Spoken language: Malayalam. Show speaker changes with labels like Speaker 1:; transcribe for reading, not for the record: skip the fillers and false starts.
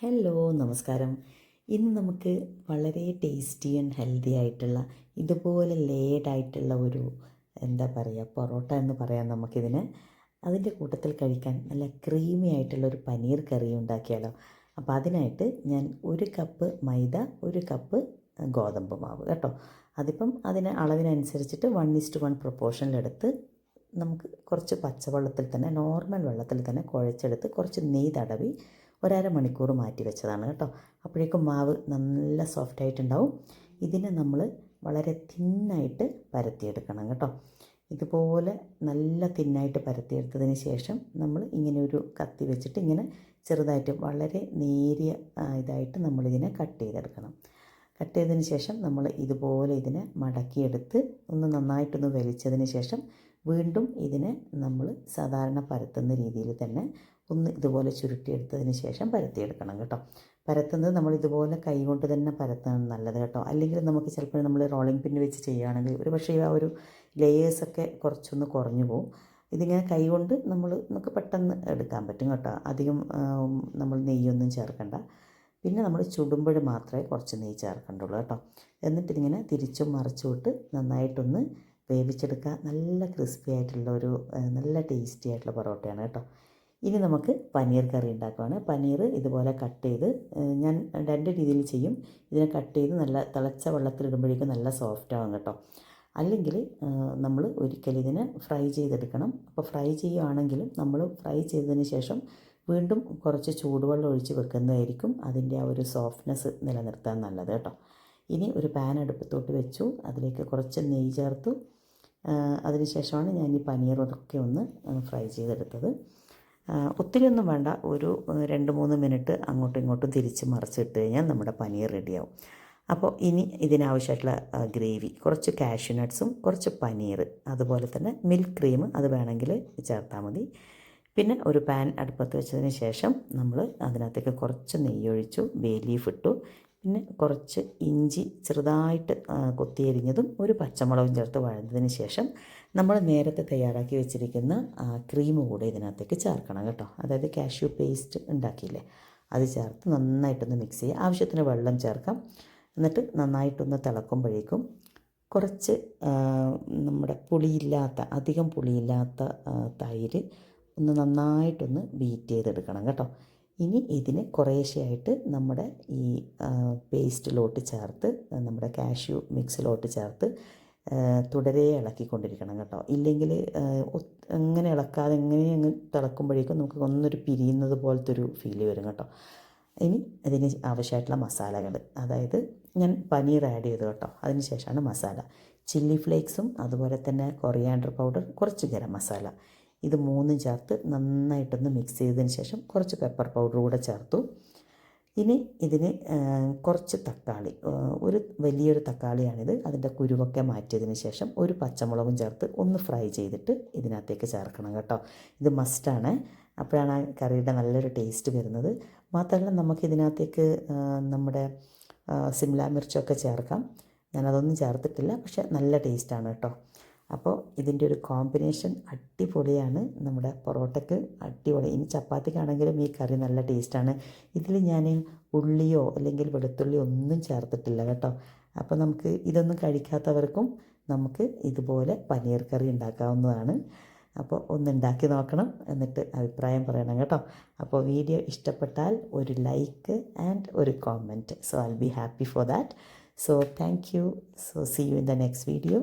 Speaker 1: ഹലോ നമസ്കാരം. ഇന്ന് നമുക്ക് വളരെ ടേസ്റ്റി ആൻഡ് ഹെൽത്തി ആയിട്ടുള്ള ഇതുപോലെ ലേഡായിട്ടുള്ള ഒരു എന്താ പറയുക പൊറോട്ട എന്ന് പറയാം നമുക്കിതിന്. അതിൻ്റെ കൂട്ടത്തിൽ കഴിക്കാൻ നല്ല ക്രീമി ആയിട്ടുള്ള ഒരു പനീർ കറി ഉണ്ടാക്കിയാലോ. അപ്പോൾ അതിനായിട്ട് ഞാൻ 1 കപ്പ് മൈദ, 1 കപ്പ് ഗോതമ്പ് മാവ് കേട്ടോ. അതിപ്പം അതിന് അളവിനനുസരിച്ചിട്ട് 1:1 പ്രൊപ്പോർഷനിലെടുത്ത് നമുക്ക് കുറച്ച് പച്ചവെള്ളത്തിൽ തന്നെ നോർമൽ വെള്ളത്തിൽ തന്നെ കുഴച്ചെടുത്ത് കുറച്ച് നെയ്യ് തടവി 1/2 മണിക്കൂർ മാറ്റി വെച്ചതാണ് കേട്ടോ. അപ്പോഴേക്കും മാവ് നല്ല സോഫ്റ്റായിട്ടുണ്ടാവും. ഇതിനെ നമ്മൾ വളരെ തിന്നായിട്ട് പരത്തിയെടുക്കണം കേട്ടോ. ഇതുപോലെ നല്ല തിന്നായിട്ട് പരത്തിയെടുത്തതിന് ശേഷം നമ്മൾ ഇങ്ങനെ ഒരു കത്തി വെച്ചിട്ട് ഇങ്ങനെ ചെറുതായിട്ട് വളരെ നേരിയ ഇതായിട്ട് നമ്മളിതിനെ കട്ട് ചെയ്തെടുക്കണം. കട്ട് ചെയ്തതിന് ശേഷം നമ്മൾ ഇതുപോലെ ഇതിനെ മടക്കിയെടുത്ത് ഒന്ന് നന്നായിട്ടൊന്ന് വലിച്ചതിന് ശേഷം വീണ്ടും ഇതിനെ നമ്മൾ സാധാരണ പരത്തുന്ന രീതിയിൽ തന്നെ ഒന്ന് ഇതുപോലെ ചുരുട്ടിയെടുത്തതിന് ശേഷം പരത്തിയെടുക്കണം കേട്ടോ. പരത്തുന്നത് നമ്മൾ ഇതുപോലെ കൈ കൊണ്ട് തന്നെ പരത്താണ് നല്ലത് കേട്ടോ. അല്ലെങ്കിൽ നമുക്ക് ചിലപ്പോൾ നമ്മൾ റോളിംഗ് പിന്ന് വെച്ച് ചെയ്യുകയാണെങ്കിൽ ഒരു പക്ഷേ ആ ഒരു ലേയേഴ്സൊക്കെ കുറച്ചൊന്ന് കുറഞ്ഞു പോകും. ഇതിങ്ങനെ കൈ കൊണ്ട് നമുക്ക് പെട്ടെന്ന് എടുക്കാൻ പറ്റും കേട്ടോ. അധികം നമ്മൾ നെയ്യൊന്നും ചേർക്കണ്ട. പിന്നെ നമ്മൾ ചുടുമ്പോൾ മാത്രമേ കുറച്ച് നെയ്യ് ചേർക്കണ്ടുള്ളൂ കേട്ടോ. എന്നിട്ടിങ്ങനെ തിരിച്ചും മറിച്ചും ഇട്ട് നന്നായിട്ടൊന്ന് വേവിച്ചെടുക്കുക. നല്ല ക്രിസ്പി ആയിട്ടുള്ള ഒരു നല്ല ടേസ്റ്റി ആയിട്ടുള്ള പൊറോട്ടയാണ് കേട്ടോ. ഇനി നമുക്ക് പനീർ കറി ഉണ്ടാക്കുകയാണ്. പനീർ ഇതുപോലെ കട്ട് ചെയ്ത് ഞാൻ 2 രീതിയിൽ ചെയ്യും. ഇതിനെ കട്ട് ചെയ്ത് നല്ല തിളച്ച വെള്ളത്തിലിടുമ്പോഴേക്കും നല്ല സോഫ്റ്റ് ആവും കേട്ടോ. അല്ലെങ്കിൽ നമ്മൾ ഒരിക്കലും ഇതിനെ ഫ്രൈ ചെയ്തെടുക്കണം. അപ്പോൾ ഫ്രൈ ചെയ്യുകയാണെങ്കിലും നമ്മൾ ഫ്രൈ ചെയ്തതിന് ശേഷം വീണ്ടും കുറച്ച് ചൂടുവെള്ളം ഒഴിച്ച് വെക്കുന്നതായിരിക്കും അതിൻ്റെ ആ ഒരു സോഫ്റ്റ്നെസ് നിലനിർത്താൻ നല്ലത് കേട്ടോ. ഇനി ഒരു പാൻ അടുപ്പത്തോട്ട് വെച്ചു. അതിലേക്ക് കുറച്ച് നെയ്യ് ചേർത്തു. അതിനുശേഷമാണ് ഞാൻ ഈ പനീർ അതൊക്കെ ഒന്ന് ഫ്രൈ ചെയ്തെടുത്തത്. ഒത്തിരി ഒന്നും വേണ്ട, ഒരു 2-3 മിനിറ്റ് അങ്ങോട്ടും ഇങ്ങോട്ടും തിരിച്ച് മറിച്ചിട്ട് കഴിഞ്ഞാൽ നമ്മുടെ പനീർ റെഡിയാവും. അപ്പോൾ ഇനി ഇതിനാവശ്യമായിട്ടുള്ള ഗ്രേവി കുറച്ച് കാഷ്യൂ നട്ട്സും കുറച്ച് പനീർ, അതുപോലെ തന്നെ മിൽക്ക് ക്രീം അത് വേണമെങ്കിൽ ചേർത്താൽ മതി. പിന്നെ ഒരു പാൻ അടുപ്പത്ത് വെച്ചതിന് ശേഷം നമ്മൾ അതിനകത്തേക്ക് കുറച്ച് നെയ്യ് ഒഴിച്ചു, ബേ ലീഫ് ഇട്ടു, പിന്നെ കുറച്ച് ഇഞ്ചി ചെറുതായിട്ട് കൊത്തിയരിഞ്ഞതും ഒരു പച്ചമുളകും ചേർത്ത് വഴന്നതിന് ശേഷം നമ്മൾ നേരത്തെ തയ്യാറാക്കി വെച്ചിരിക്കുന്ന ക്രീം കൂടെ ഇതിനകത്തേക്ക് ചേർക്കണം കേട്ടോ. അതായത് കാഷ്യൂ പേസ്റ്റ് ഉണ്ടാക്കിയില്ലേ, അത് ചേർത്ത് നന്നായിട്ടൊന്ന് മിക്സ് ചെയ്യുക. ആവശ്യത്തിന് വെള്ളം ചേർക്കാം. എന്നിട്ട് നന്നായിട്ടൊന്ന് തിളക്കുമ്പോഴേക്കും കുറച്ച് നമ്മുടെ അധികം പുളിയില്ലാത്ത തൈര് ഒന്ന് നന്നായിട്ടൊന്ന് ബീറ്റ് ചെയ്തെടുക്കണം കേട്ടോ. ഇനി ഇതിന് കുറേശ്ശെയായിട്ട് നമ്മുടെ ഈ പേസ്റ്റിലോട്ട് ചേർത്ത് നമ്മുടെ കാഷ്യൂ മിക്സിലോട്ട് ചേർത്ത് തുടരെ ഇളക്കിക്കൊണ്ടിരിക്കണം കേട്ടോ. ഇല്ലെങ്കിൽ എങ്ങനെ ഇളക്കാതെ എങ്ങനെ അങ്ങ് തിളക്കുമ്പോഴേക്കും നമുക്ക് ഒന്നൊരു പിരിയുന്നത് പോലത്തെ ഒരു ഫീല് വരും കേട്ടോ. ഇനി അതിന് ആവശ്യമായിട്ടുള്ള മസാലകൾ, അതായത് ഞാൻ പനീർ ആഡ് ചെയ്തു കേട്ടോ. അതിന് ശേഷമാണ് മസാല. ചില്ലി ഫ്ലേക്സും അതുപോലെ തന്നെ കൊറിയാൻഡർ പൗഡർ, കുറച്ച് ഗരം മസാല, ഇത് 3ഉം ചേർത്ത് നന്നായിട്ടൊന്ന് മിക്സ് ചെയ്തതിന് ശേഷം കുറച്ച് പെപ്പർ പൗഡർ കൂടെ ചേർത്തു. ഇനി ഇതിന് കുറച്ച് തക്കാളി, ഒരു വലിയൊരു തക്കാളിയാണിത്, അതിൻ്റെ കുരുവൊക്കെ മാറ്റിയതിന് ശേഷം ഒരു പച്ചമുളകും ചേർത്ത് ഒന്ന് ഫ്രൈ ചെയ്തിട്ട് ഇതിനകത്തേക്ക് ചേർക്കണം കേട്ടോ. ഇത് മസ്റ്റാണ്. അപ്പോഴാണ് ആ കറിയുടെ നല്ലൊരു ടേസ്റ്റ് വരുന്നത്. മാത്രമല്ല നമുക്കിതിനകത്തേക്ക് നമ്മുടെ സിംല മിർച്ചൊക്കെ ചേർക്കാം. ഞാനതൊന്നും ചേർത്തിട്ടില്ല, പക്ഷേ നല്ല ടേസ്റ്റാണ് കേട്ടോ. അപ്പോൾ ഇതിൻ്റെ ഒരു കോമ്പിനേഷൻ അടിപൊളിയാണ്. നമ്മുടെ പൊറോട്ടയ്ക്ക് അടിപൊളി. ഇനി ചപ്പാത്തിക്കാണെങ്കിലും ഈ കറി നല്ല ടേസ്റ്റാണ്. ഇതിൽ ഞാൻ ഉള്ളിയോ അല്ലെങ്കിൽ വെളുത്തുള്ളിയോ ഒന്നും ചേർത്തിട്ടില്ല കേട്ടോ. അപ്പോൾ നമുക്ക് ഇതൊന്നും കഴിക്കാത്തവർക്കും നമുക്ക് ഇതുപോലെ പനീർ കറി ഉണ്ടാക്കാവുന്നതാണ്. അപ്പോൾ ഒന്ന് ഉണ്ടാക്കി നോക്കണം, എന്നിട്ട് അഭിപ്രായം പറയണം കേട്ടോ. അപ്പോൾ വീഡിയോ ഇഷ്ടപ്പെട്ടാൽ ഒരു ലൈക്ക് ആൻഡ് ഒരു comment. So I will be happy for that. So thank you. So see you in the next video.